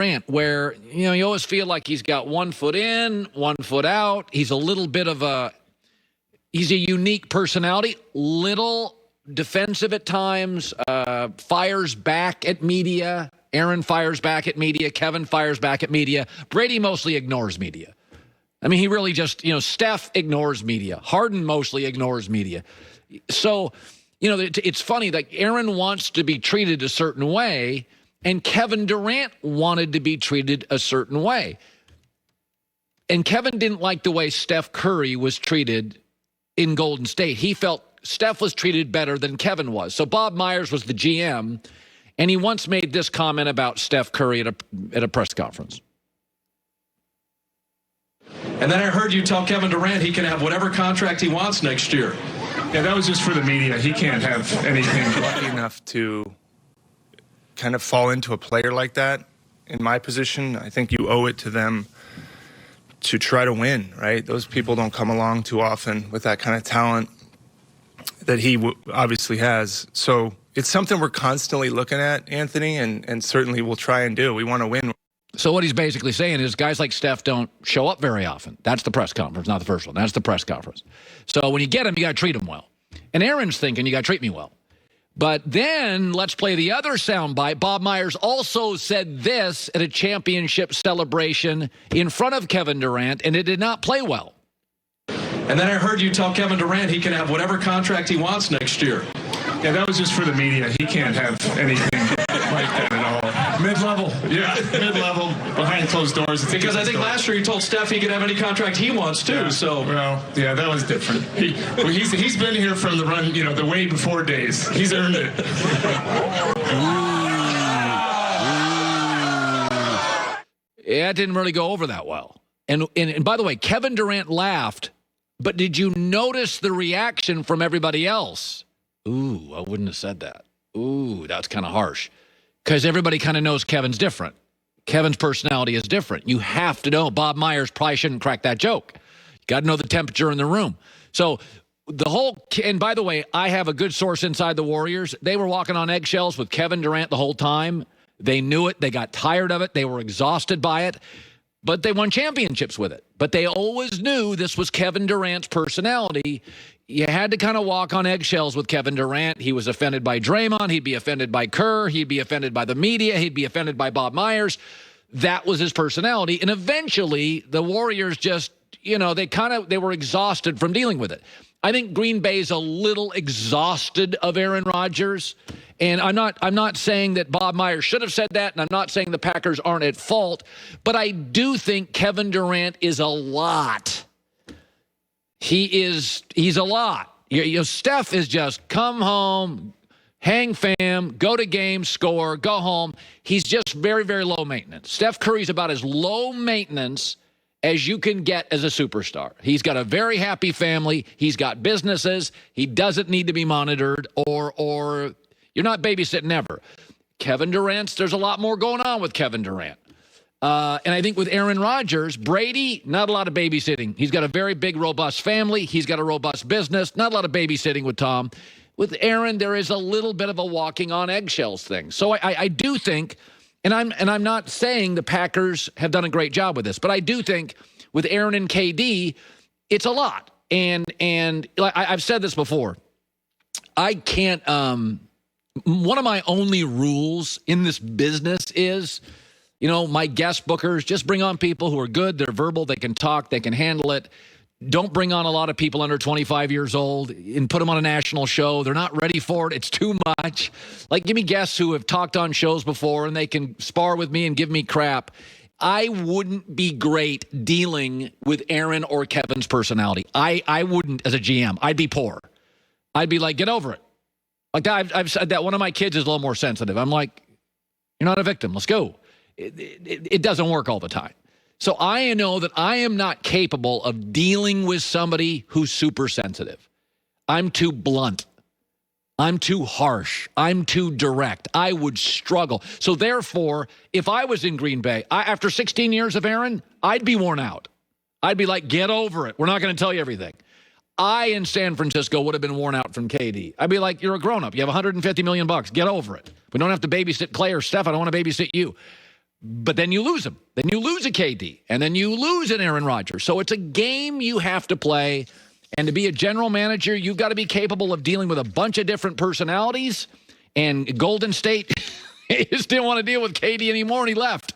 Durant, where, you always feel like he's got 1 foot in, 1 foot out. He's a little bit of he's a unique personality, little defensive at times, fires back at media. Aaron fires back at media. Kevin fires back at media. Brady mostly ignores media. I mean, he really just, Steph ignores media. Harden mostly ignores media. So, it's funny, like Aaron wants to be treated a certain way, and Kevin Durant wanted to be treated a certain way. And Kevin didn't like the way Steph Curry was treated in Golden State. He felt Steph was treated better than Kevin was. So Bob Myers was the GM, and he once made this comment about Steph Curry at a press conference. And then I heard you tell Kevin Durant he can have whatever contract he wants next year. Yeah, that was just for the media. He can't have anything. Lucky enough to kind of fall into a player like that in my position. I think you owe it to them to try to win, right? Those people don't come along too often with that kind of talent that he obviously has. So it's something we're constantly looking at, Anthony, and certainly we'll try and do. We want to win. So what he's basically saying is guys like Steph don't show up very often. That's the press conference, not the first one. That's the press conference. So when you get him, you got to treat him well. And Aaron's thinking, you got to treat me well. But then let's play the other soundbite. Bob Myers also said this at a championship celebration in front of Kevin Durant, and it did not play well. And then I heard you tell Kevin Durant he can have whatever contract he wants next year. Yeah, that was just for the media. He can't have anything like that at all. Mid-level. Yeah, mid-level, behind closed doors. Because I think last year he told Steph he could have any contract he wants, too. Yeah. So, well, yeah, that was different. He's been here from the run, the way before days. He's earned it. Yeah, it didn't really go over that well. And by the way, Kevin Durant laughed, but did you notice the reaction from everybody else? Ooh, I wouldn't have said that. Ooh, that's kind of harsh. Because everybody kind of knows Kevin's different. Kevin's personality is different. You have to know. Bob Myers probably shouldn't crack that joke. You got to know the temperature in the room. So and by the way, I have a good source inside the Warriors. They were walking on eggshells with Kevin Durant the whole time. They knew it. They got tired of it. They were exhausted by it. But they won championships with it. But they always knew this was Kevin Durant's personality. You had to kind of walk on eggshells with Kevin Durant. He was offended by Draymond. He'd be offended by Kerr. He'd be offended by the media. He'd be offended by Bob Myers. That was his personality. And eventually, the Warriors just, they were exhausted from dealing with it. I think Green Bay's a little exhausted of Aaron Rodgers. And I'm not saying that Bob Myers should have said that, and I'm not saying the Packers aren't at fault, but I do think Kevin Durant is a lot. He's a lot. Steph is just come home, hang fam, go to games, score, go home. He's just very, very low maintenance. Steph Curry's about as low maintenance as you can get as a superstar. He's got a very happy family. He's got businesses. He doesn't need to be monitored or you're not babysitting ever. Kevin Durant's, there's a lot more going on with Kevin Durant. And I think with Aaron Rodgers, Brady, not a lot of babysitting. He's got a very big, robust family. He's got a robust business. Not a lot of babysitting with Tom. With Aaron, there is a little bit of a walking on eggshells thing. So I do think, and I'm not saying the Packers have done a great job with this, but I do think with Aaron and KD, it's a lot. And I've said this before. I can't. One of my only rules in this business is, my guest bookers, just bring on people who are good, they're verbal, they can talk, they can handle it. Don't bring on a lot of people under 25 years old and put them on a national show. They're not ready for it. It's too much. Like, give me guests who have talked on shows before and they can spar with me and give me crap. I wouldn't be great dealing with Aaron or Kevin's personality. I wouldn't as a GM. I'd be poor. I'd be like, get over it. Like, I've said that one of my kids is a little more sensitive. I'm like, you're not a victim. Let's go. It doesn't work all the time. So I know that I am not capable of dealing with somebody who's super sensitive. I'm too blunt. I'm too harsh. I'm too direct. I would struggle. So therefore, if I was in Green Bay, after 16 years of Aaron, I'd be worn out. I'd be like, get over it. We're not going to tell you everything. I, in San Francisco, would have been worn out from KD. I'd be like, you're a grown-up. You have $150 million. Get over it. We don't have to babysit Clay or Steph. I don't want to babysit you. But then you lose him. Then you lose a KD. And then you lose an Aaron Rodgers. So it's a game you have to play. And to be a general manager, you've got to be capable of dealing with a bunch of different personalities. And Golden State just didn't want to deal with KD anymore, and he left.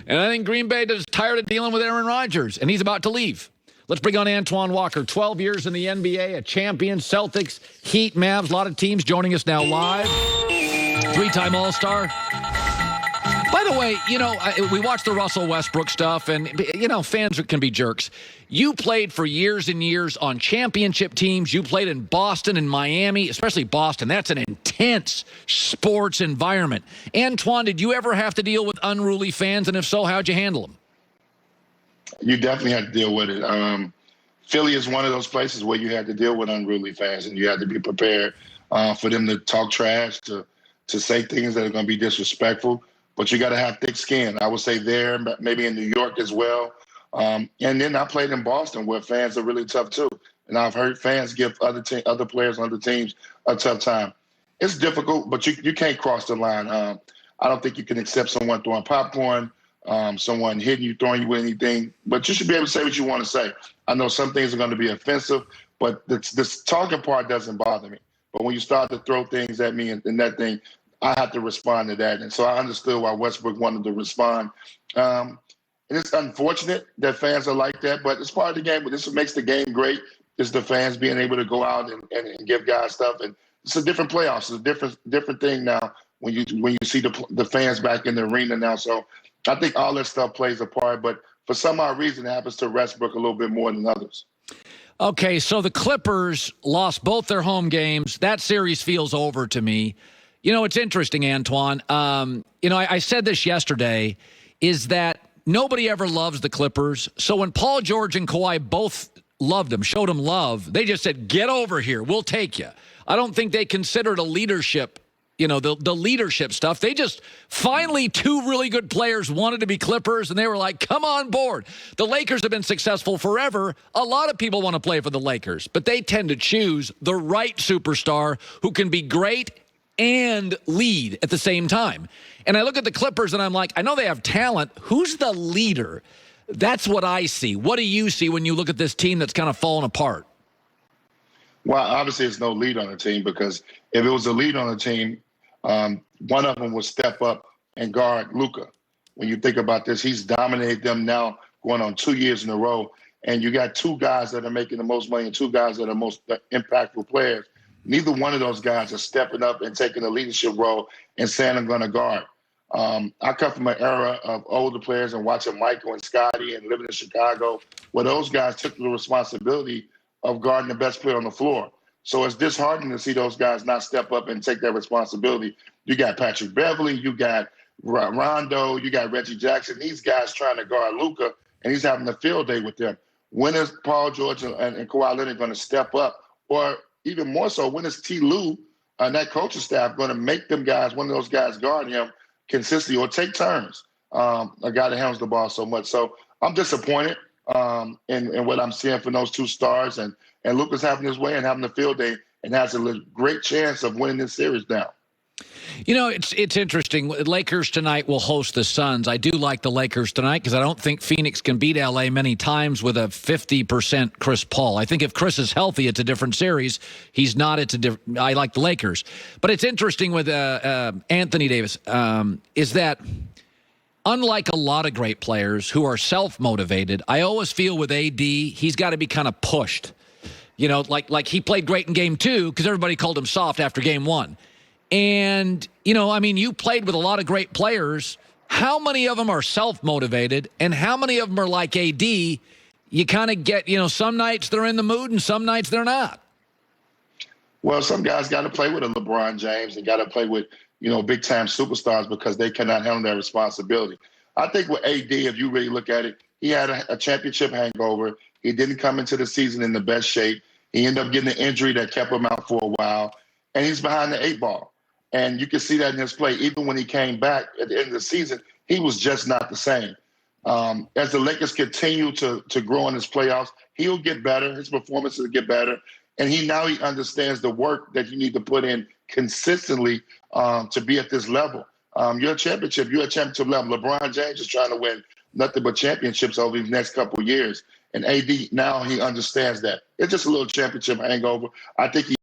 And I think Green Bay is tired of dealing with Aaron Rodgers, and he's about to leave. Let's bring on Antoine Walker. 12 years in the NBA, a champion, Celtics, Heat, Mavs, a lot of teams joining us now live. 3-time All-Star. By the way, we watched the Russell Westbrook stuff, and, fans can be jerks. You played for years and years on championship teams. You played in Boston and Miami, especially Boston. That's an intense sports environment. Antoine, did you ever have to deal with unruly fans? And if so, how'd you handle them? You definitely had to deal with it. Philly is one of those places where you had to deal with unruly fans, and you had to be prepared for them to talk trash, to say things that are going to be disrespectful. But you got to have thick skin. I would say there, maybe in New York as well. And then I played in Boston where fans are really tough too. And I've heard fans give other players on other teams a tough time. It's difficult, but you can't cross the line. I don't think you can accept someone throwing popcorn, someone hitting you, throwing you with anything. But you should be able to say what you want to say. I know some things are going to be offensive, but this talking part doesn't bother me. But when you start to throw things at me and that thing, I have to respond to that. And so I understood why Westbrook wanted to respond. And it's unfortunate that fans are like that, but it's part of the game. But this makes the game great, is the fans being able to go out and give guys stuff. And it's a different playoffs. It's a different thing now when you see the fans back in the arena now. So I think all that stuff plays a part. But for some odd reason, it happens to Westbrook a little bit more than others. Okay, so the Clippers lost both their home games. That series feels over to me. It's interesting, Antoine. I said this yesterday, is that nobody ever loves the Clippers. So when Paul George and Kawhi both loved them, showed them love, they just said, get over here. We'll take you. I don't think they considered a leadership, the leadership stuff. They just finally two really good players wanted to be Clippers, and they were like, come on board. The Lakers have been successful forever. A lot of people want to play for the Lakers, but they tend to choose the right superstar who can be great and lead at the same time. And I look at the Clippers and I'm like, I know they have talent. Who's the leader? That's what I see. What do you see when you look at this team that's kind of fallen apart? Well, obviously it's no lead on the team, because if it was a lead on the team, one of them would step up and guard Luka. When you think about this, he's dominated them now going on 2 years in a row. And you got two guys that are making the most money and two guys that are most impactful players. Neither one of those guys are stepping up and taking a leadership role and saying, I'm going to guard. I come from an era of older players and watching Michael and Scotty and living in Chicago, where those guys took the responsibility of guarding the best player on the floor. So it's disheartening to see those guys not step up and take that responsibility. You got Patrick Beverly, you got Rondo, you got Reggie Jackson. These guys trying to guard Luka, and he's having a field day with them. When is Paul George and Kawhi Leonard going to step up? Or even more so, when is T. Lue and that coaching staff going to make one of those guys guard him consistently or take turns? A guy that handles the ball so much. So I'm disappointed in what I'm seeing from those two stars. And Luka's having his way and having a field day and has a great chance of winning this series now. It's interesting. Lakers tonight will host the Suns. I do like the Lakers tonight because I don't think Phoenix can beat L.A. many times with a 50% Chris Paul. I think if Chris is healthy, it's a different series. He's not. I like the Lakers. But it's interesting with Anthony Davis is that unlike a lot of great players who are self-motivated, I always feel with AD, he's got to be kind of pushed. Like he played great in Game 2 because everybody called him soft after Game 1. And, you played with a lot of great players. How many of them are self-motivated and how many of them are like AD? You kind of get, some nights they're in the mood and some nights they're not. Well, some guys got to play with a LeBron James and got to play with, big-time superstars because they cannot handle their responsibility. I think with AD, if you really look at it, he had a championship hangover. He didn't come into the season in the best shape. He ended up getting an injury that kept him out for a while, and he's behind the 8 ball. And you can see that in his play. Even when he came back at the end of the season, he was just not the same. As the Lakers continue to grow in his playoffs, he'll get better. His performances will get better. And he understands the work that you need to put in consistently to be at this level. you're a championship. You're a championship level. LeBron James is trying to win nothing but championships over these next couple of years. And AD, now he understands that. It's just a little championship hangover. I think he